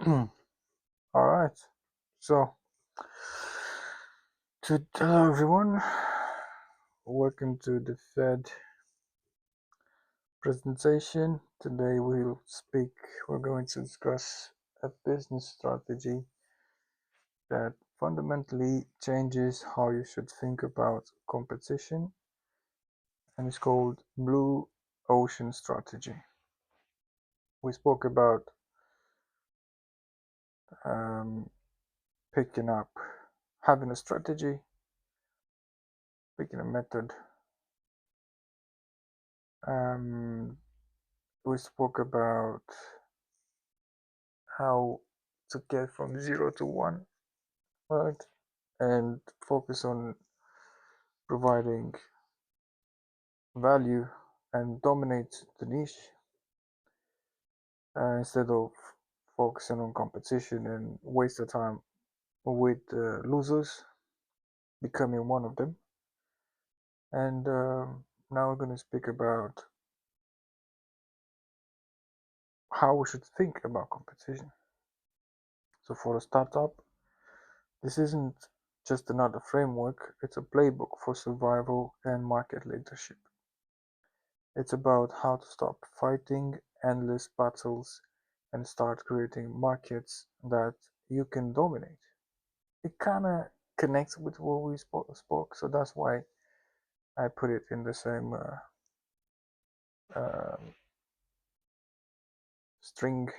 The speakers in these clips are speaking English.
All right. So, hello everyone. Welcome to the Fed presentation. Today we're going to discuss a business strategy that fundamentally changes how you should think about competition, and it's called Blue Ocean Strategy. We spoke about um, picking up, having a strategy, picking a method. Um, we spoke about how to get from 0 to 1, right? And focus on providing value and dominate the niche instead of focusing on competition and waste the time with losers, becoming one of them. And now we're going to speak about how we should think about competition. So for a startup, this isn't just another framework, it's a playbook for survival and market leadership. It's about how to stop fighting endless battles and start creating markets that you can dominate. It kind of connects with what we spoke, so that's why I put it in the same um string,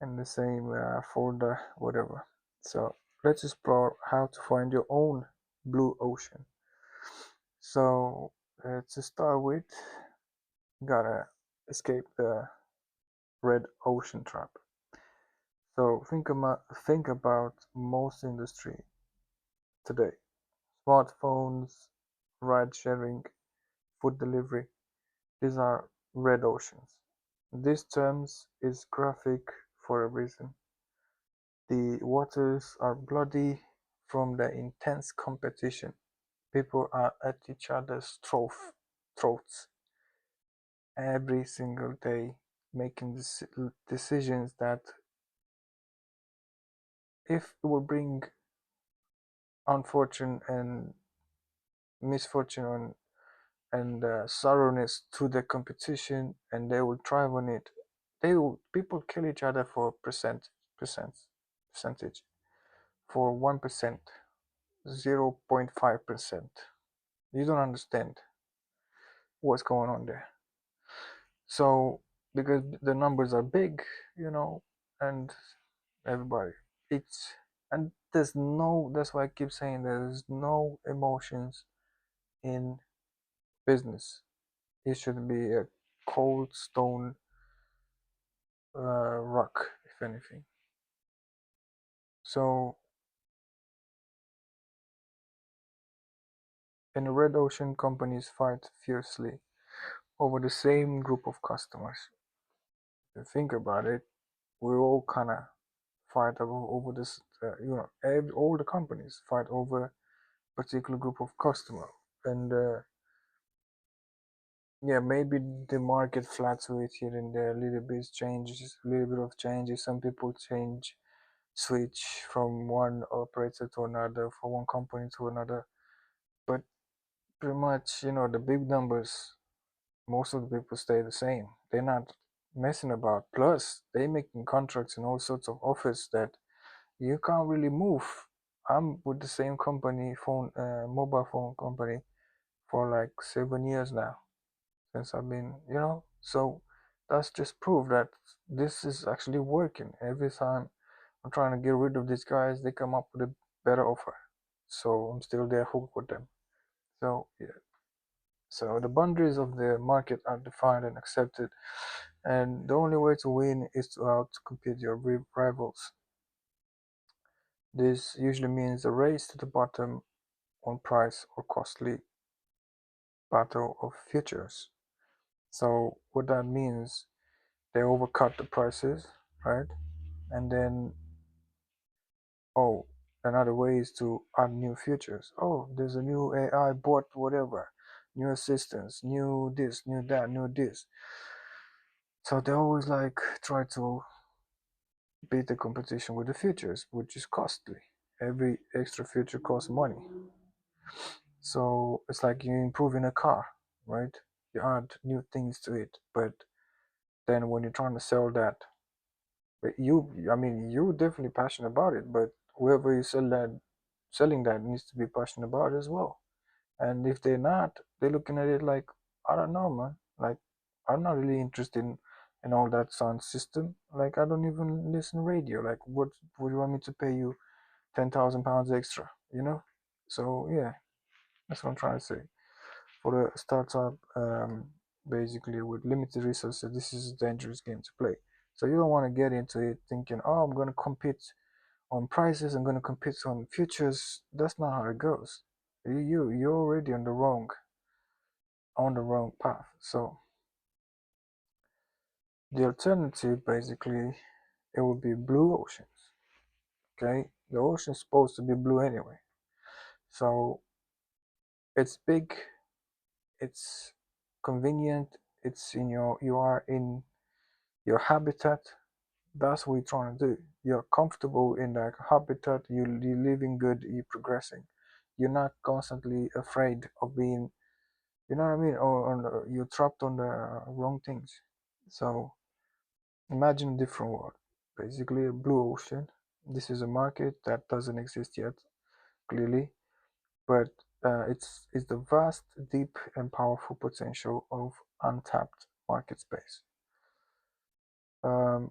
in the same folder, whatever. So let's explore how to find your own blue ocean. So to start with, you gotta escape the red ocean trap. So think about most industry today. Smartphones, ride sharing, food delivery, these are red oceans. This term is graphic for a reason. The waters are bloody from the intense competition. People are at each other's throats every single day, making decisions that, if it will bring unfortune and misfortune on and sorrowness to the competition, and they will thrive on it. People kill each other for percent percentage, for 1%, 0.5%. You don't understand what's going on there. So because the numbers are big, and everybody, it's and that's why I keep saying there's no emotions in business. It should be a cold stone rock, if anything. So in the red ocean, companies fight fiercely over the same group of customers. If you think about it, we all kind of fight over this. All the companies fight over a particular group of customer, and yeah, maybe the market fluctuates here and there, a little bit changes, a little bit of changes. Some people switch from one operator to another, from one company to another, but pretty much, the big numbers, most of the people stay the same. They're not messing about. Plus, they making contracts and all sorts of offers that you can't really move. I'm with the same company, mobile phone company, for like 7 years now, since I've been, So that's just proof that this is actually working. Every time I'm trying to get rid of these guys, they come up with a better offer. So I'm still there hooked with them. So yeah. So the boundaries of the market are defined and accepted, and the only way to win is to outcompete your rivals. This usually means a race to the bottom on price or costly battle of futures. So what that means, they overcut the prices, right? And then, oh, another way is to add new features. Oh, there's a new AI bot, whatever, new assistants, new this, new that, new this. So they always like try to beat the competition with the futures, which is costly. Every extra future costs money. So it's like you're improving a car, right? You add new things to it, but then when you're trying to sell that, but I mean, you're definitely passionate about it, but whoever you selling that needs to be passionate about it as well. And if they're not, they're looking at it like, I don't know, man. Like, I'm not really interested in all that sound system. Like, I don't even listen to radio. Like, what would you want me to pay you £10,000 extra? You know? So yeah, that's what I'm trying to say. For a startup, basically with limited resources, this is a dangerous game to play. So you don't want to get into it thinking, oh, I'm going to compete on prices, I'm going to compete on futures. That's not how it goes. You're already on the wrong path. So the alternative, basically, it would be blue oceans. Okay, the ocean's supposed to be blue anyway. So it's big, it's convenient, it's in you are in your habitat. That's what you're trying to do. You're comfortable in that habitat. You're living good. You're progressing. You're not constantly afraid of being, you know what I mean, or you're trapped on the wrong things. So imagine a different world. Basically, a blue ocean. This is a market that doesn't exist yet, clearly, but it's the vast, deep, and powerful potential of untapped market space. Um,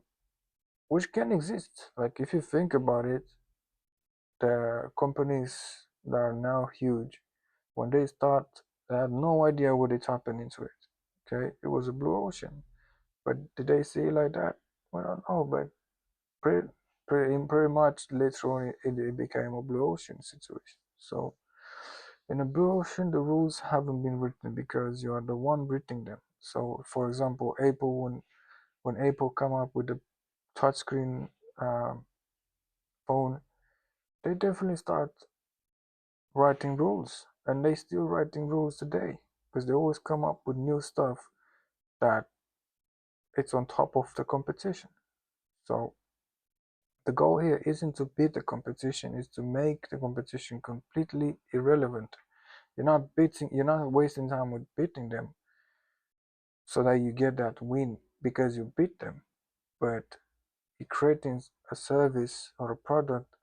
which can exist. Like if you think about it, the companies that are now huge, when they start, they had no idea what is happening into it. Okay, it was a blue ocean, but did they see it like that? We don't know, but pretty much later on, it became a blue ocean situation. So in a blue ocean, the rules haven't been written because you are the one writing them. So, for example, Apple when Apple come up with the touchscreen um, phone, they definitely start writing rules, and they still writing rules today because they always come up with new stuff that it's on top of the competition. So the goal here isn't to beat the competition; is to make the competition completely irrelevant. You're not wasting time with beating them so that you get that win because you beat them, but you're creating a service or a product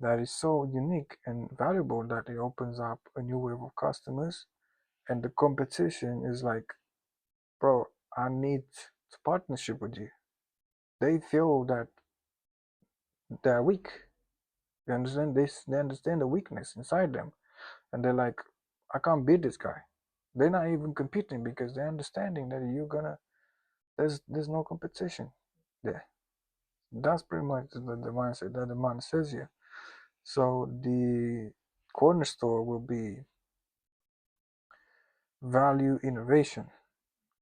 that is so unique and valuable that it opens up a new wave of customers. And the competition is like, bro, I need partnership with you. They feel that they're weak. You understand this? They understand the weakness inside them, and they're like, I can't beat this guy. They're not even competing because they're understanding that you're gonna. There's no competition there. That's pretty much the mindset that the man says here. So the corner store will be value innovation.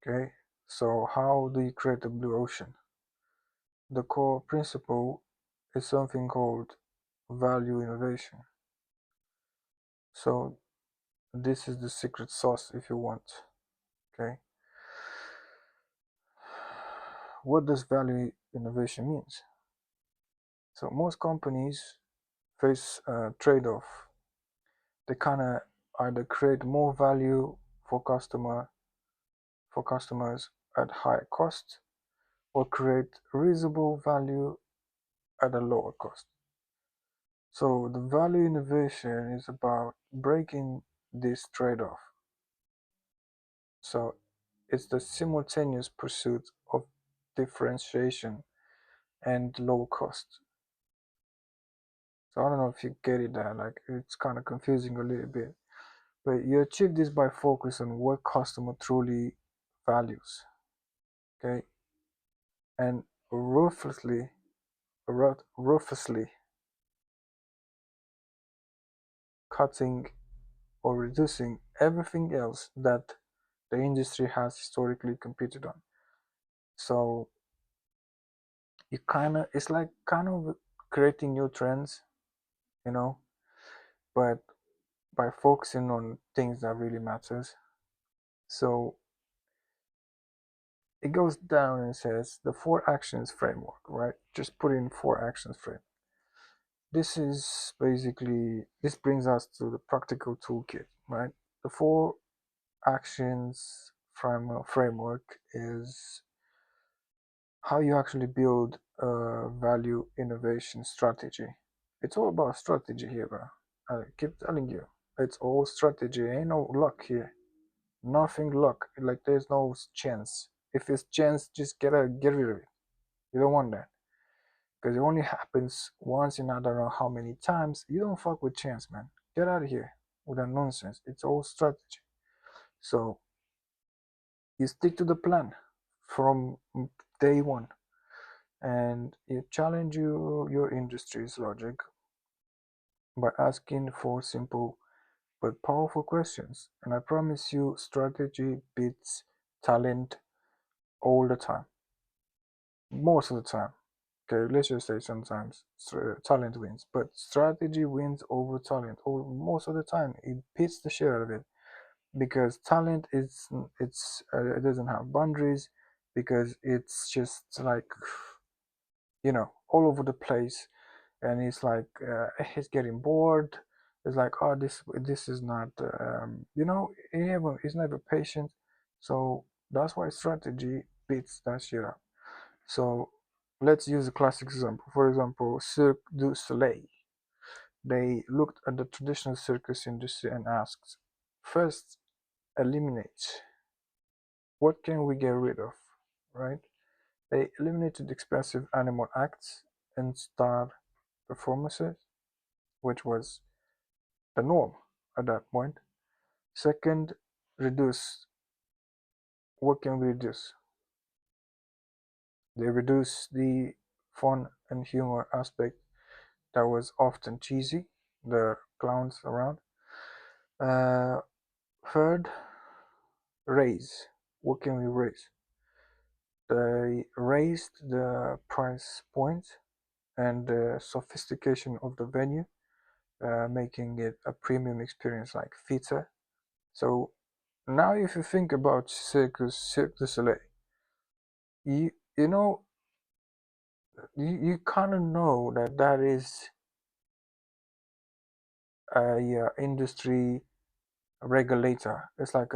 Okay. So how do you create a blue ocean? The core principle is something called value innovation. So this is the secret sauce if you want. Okay. What does value innovation means? So most companies face a trade-off. They kind of either create more value for customers at high cost or create reasonable value at a lower cost. So the value innovation is about breaking this trade-off. So it's the simultaneous pursuit of differentiation and low cost. So I don't know if you get it there, like it's kind of confusing a little bit. But you achieve this by focus on what customer truly values. Okay. And ruthlessly ruthlessly cutting or reducing everything else that the industry has historically competed on. So you kind of it's like kind of creating new trends, you know, but by focusing on things that really matters. So it goes down and says the four actions framework, right? Just put in four actions frame. This is basically, this brings us to the practical toolkit, right? The four actions framework is how you actually build a value innovation strategy. It's all about strategy here, bro. I keep telling you, it's all strategy. Ain't no luck here. Nothing luck. Like there's no chance. If it's chance, just get rid of it. You don't want that because it only happens once in I don't know how many times. You don't fuck with chance, man. Get out of here with that nonsense. It's all strategy. So you stick to the plan from day one, and you challenge your industry's logic by asking four simple but powerful questions. And I promise you, strategy beats talent all the time. Most of the time. Okay, let's just say sometimes talent wins, but strategy wins over talent. Or most of the time, it beats the shit out of it because talent is it doesn't have boundaries because it's just like all over the place, and it's like he's getting bored. It's like, oh, this is not he's never patient. So that's why strategy beats that shit up. So let's use a classic example. For example, Cirque du Soleil. They looked at the traditional circus industry and asked, first, eliminate. What can we get rid of? Right? They eliminated expensive animal acts and star performances, which was the norm at that point. Second, reduce. What can we reduce? They reduced the fun and humor aspect that was often cheesy, the clowns around. Uh, Third, raise. What can we raise? They raised the price point and the sophistication of the venue, making it a premium experience like theater. So now, if you think about Cirque du Soleil, you know you kind of know that that is a industry regulator. It's like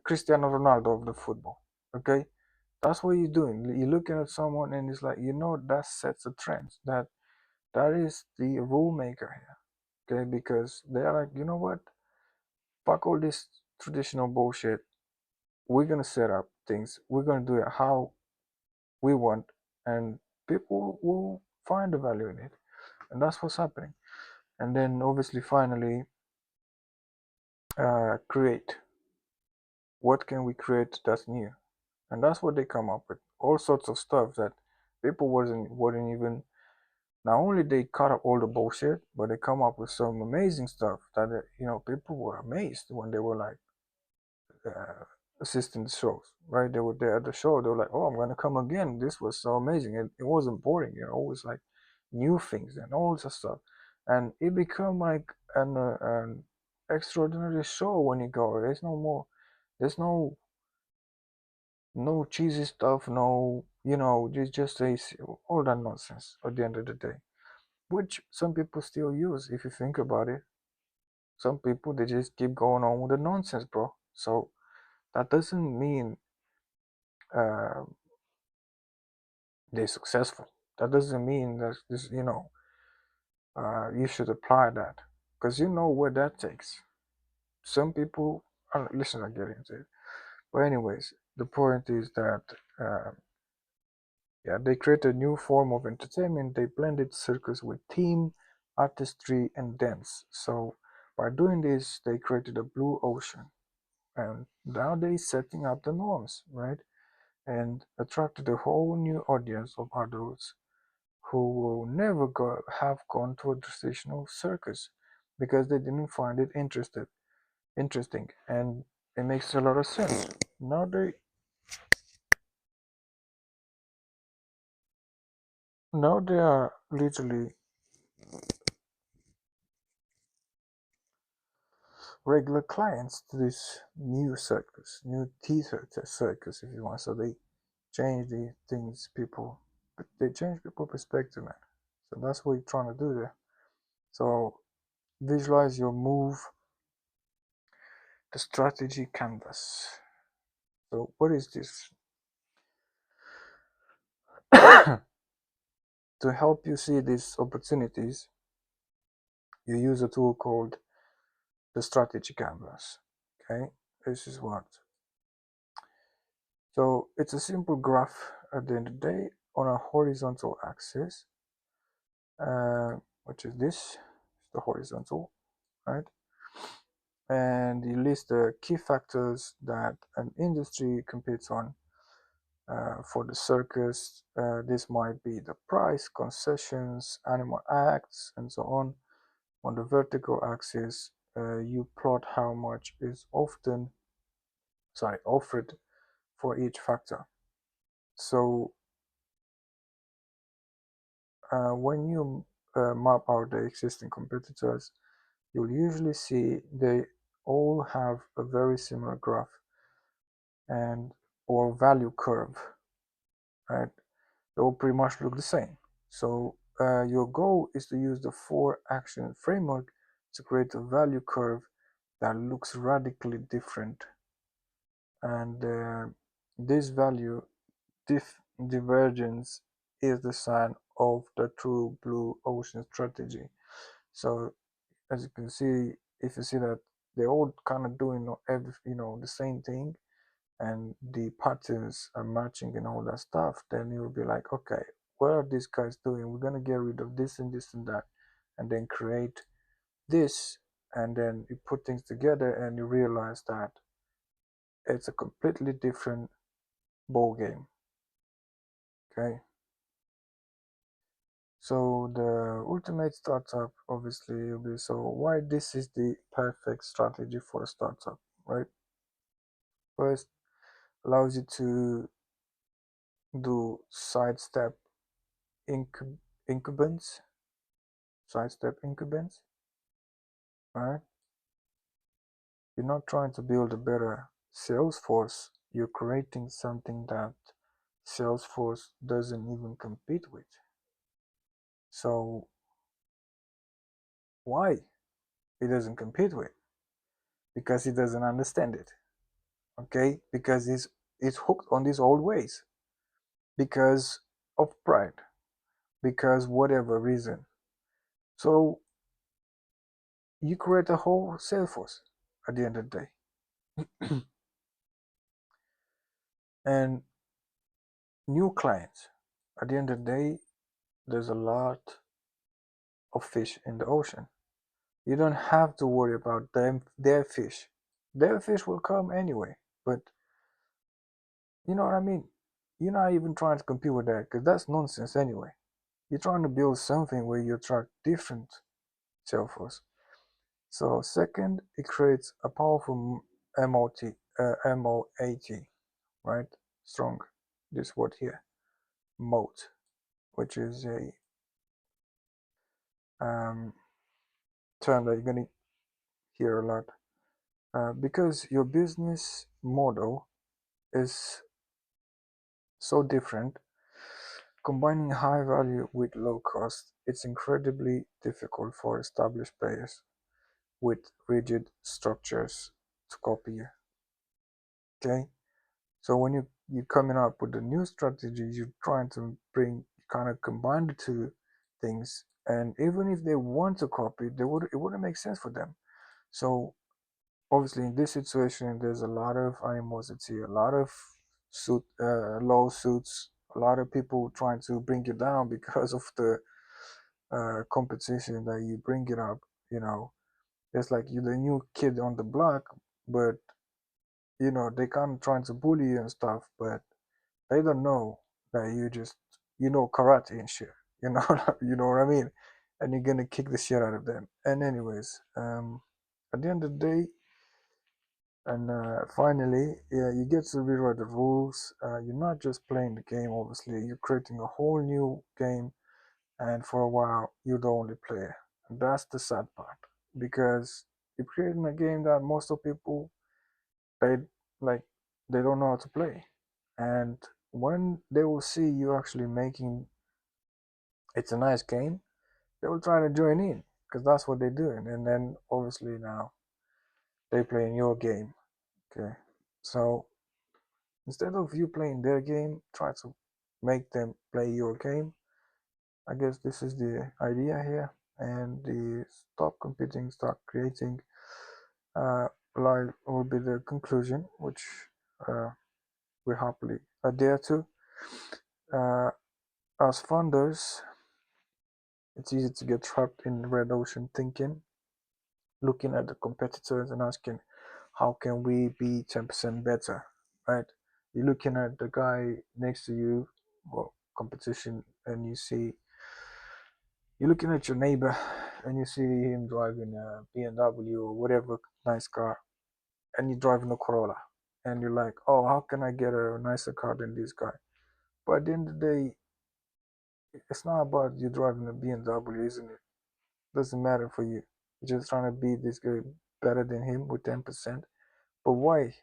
Cristiano Ronaldo of the football. Okay, that's what you're doing. You're looking at someone and it's like that sets a trend. That is the rule maker here. Okay, because they're like, you know what? Fuck all this traditional bullshit. We're gonna set up things. We're gonna do it how we want, and people will find the value in it, and that's what's happening. And then obviously, finally, create. What can we create that's new? And that's what they come up with. All sorts of stuff that people wouldn't even. Not only they cut up all the bullshit, but they come up with some amazing stuff that people were amazed when they were like uh, assisting the shows. Right? They were there at the show. They were like, "Oh, I'm gonna come again. This was so amazing. It wasn't boring. Always like new things and all this stuff." And it become like an extraordinary show when you go. There's no more. There's no cheesy stuff. No, just all that nonsense at the end of the day, which some people still use. If you think about it, some people they just keep going on with the nonsense, bro. So that doesn't mean uh, they're successful. That doesn't mean that you should apply that because you know where that takes. Some people, listen, I get into it. But anyways, the point is that uh, yeah, they created a new form of entertainment. They blended circus with theme, artistry, and dance. So by doing this, they created a blue ocean, and now they're setting up the norms, right? And attracted a whole new audience of adults who will never have gone to a traditional circus because they didn't find it interesting, and it makes a lot of sense. Now they are literally regular clients to this new circus, new circus, if you want. So they change the things people, they change people perspective, man. So that's what you're trying to do there. So visualize your move, the strategy canvas. So what is this? To help you see these opportunities, you use a tool called the strategy canvas. Okay, this is what. So it's a simple graph at the end of the day on a horizontal axis, which is this, the horizontal, right? And you list the key factors that an industry competes on. For the circus, this might be the price, concessions, animal acts, and so on. On the vertical axis, you plot how much is offered for each factor. So when you map out the existing competitors, you'll usually see they all have a very similar graph and or value curve, right? They all pretty much look the same. So your goal is to use the 4-action framework to create a value curve that looks radically different. And this value divergence is the sign of the true blue ocean strategy. So as you can see, if you see that they're all kind of doing the same thing, and the patterns are matching and all that stuff, then you'll be like, okay, what are these guys doing? We're gonna get rid of this and this and that, and then create this, and then you put things together and you realize that it's a completely different ball game. Okay. So the ultimate startup obviously will be, so why this is the perfect strategy for a startup, right? First, allows you to do incumbents, sidestep incumbents, right? You're not trying to build a better sales force, you're creating something that Salesforce doesn't even compete with. So why it doesn't compete with? Because he doesn't understand it. Okay? Because he's hooked on these old ways. Because of pride. Because whatever reason. So you create a whole Salesforce at the end of the day. And new clients. At the end of the day, there's a lot of fish in the ocean. You don't have to worry about their fish. Their fish will come anyway. But you know what I mean? You're not even trying to compete with that because that's nonsense anyway. You're trying to build something where you attract different sales force. So second, it creates a powerful MOAT, right? Strong, this word here, moat, which is a term that you're going to hear a lot. Because your business model is so different, combining high value with low cost, it's incredibly difficult for established players with rigid structures to copy you. Okay? So when you're coming up with a new strategy, you're trying to kind of combine the two things. And even if they want to copy, it wouldn't make sense for them. So obviously in this situation there's a lot of animosity, a lot of lawsuits, a lot of people trying to bring you down because of the competition that you bring it up. It's like you're the new kid on the block, but they kind of trying to bully you and stuff, but they don't know that you know karate and shit. You know, you know what I mean, and you're gonna kick the shit out of them. And anyways, at the end of the day, and finally, yeah, you get to rewrite the rules. You're not just playing the game, obviously, you're creating a whole new game, and for a while, you're the only player. And that's the sad part, because You're creating a game that most of people they like they don't know how to play, and when they will see you actually making it's a nice game, they will try to join in because that's what they're doing. And then obviously now they play in your game. Okay, so instead of you playing their game, try to make them play your game. I guess this is the idea here, and the stop competing, start creating. Uh, like will be the conclusion, which uh, we happily adhere to. Uh, as founders, it's easy to get trapped in red ocean thinking, looking at the competitors and asking, how can we be 10% better, right? You're looking at the guy next to you, well, competition, and you're looking at your neighbor and you see him driving a BMW or whatever nice car, and you're driving a Corolla, and you're like, oh, how can I get a nicer car than this guy? But at the end of the day, it's not about you driving a BMW, isn't it? Doesn't matter for you. You're just trying to beat this guy better than him with 10%. But why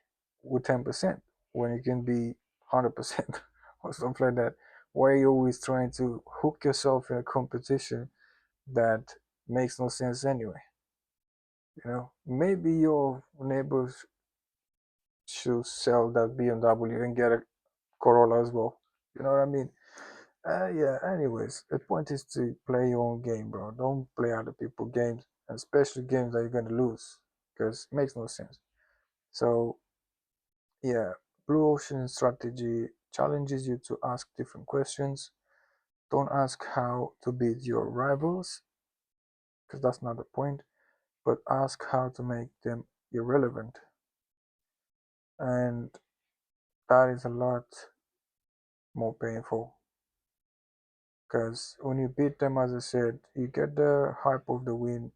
with 10% when it can be 100% or something like that? Why are you always trying to hook yourself in a competition that makes no sense anyway? Maybe your neighbors should sell that BMW and get a Corolla as well. You know what I mean? Yeah, anyways, the point is to play your own game, bro. Don't play other people's games, and especially games that you're going to lose, because it makes no sense. So, yeah, Blue Ocean strategy challenges you to ask different questions. Don't ask how to beat your rivals, because that's not the point, but ask how to make them irrelevant. And that is a lot more painful, because when you beat them, as I said, you get the hype of the win,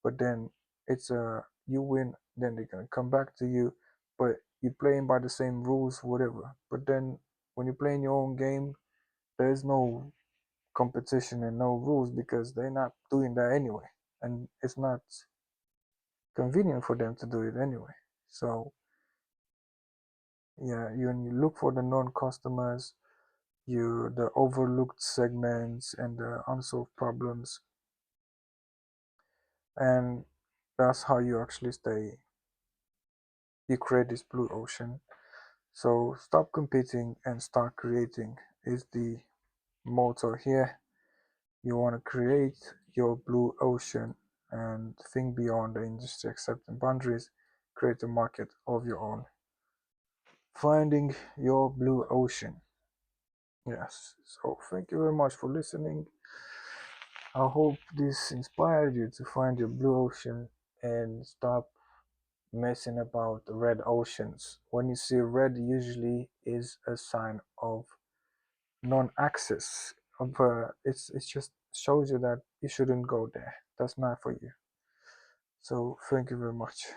but then it's you win, then they're gonna come back to you, but you're playing by the same rules, whatever. But then when you're playing your own game, there's no competition and no rules because they're not doing that anyway, and it's not convenient for them to do it anyway. So yeah, you look for the non-customers, the overlooked segments and the unsolved problems, and that's how you actually you create this blue ocean. So stop competing and start creating is the motto here. You want to create your blue ocean and think beyond the industry accepting boundaries, create a market of your own. Finding your blue ocean. Yes. So thank you very much for listening. I hope this inspired you to find your blue ocean and stop messing about the red oceans. When you see red, usually is a sign of non-access. It's just shows you that you shouldn't go there. That's not for you. So thank you very much.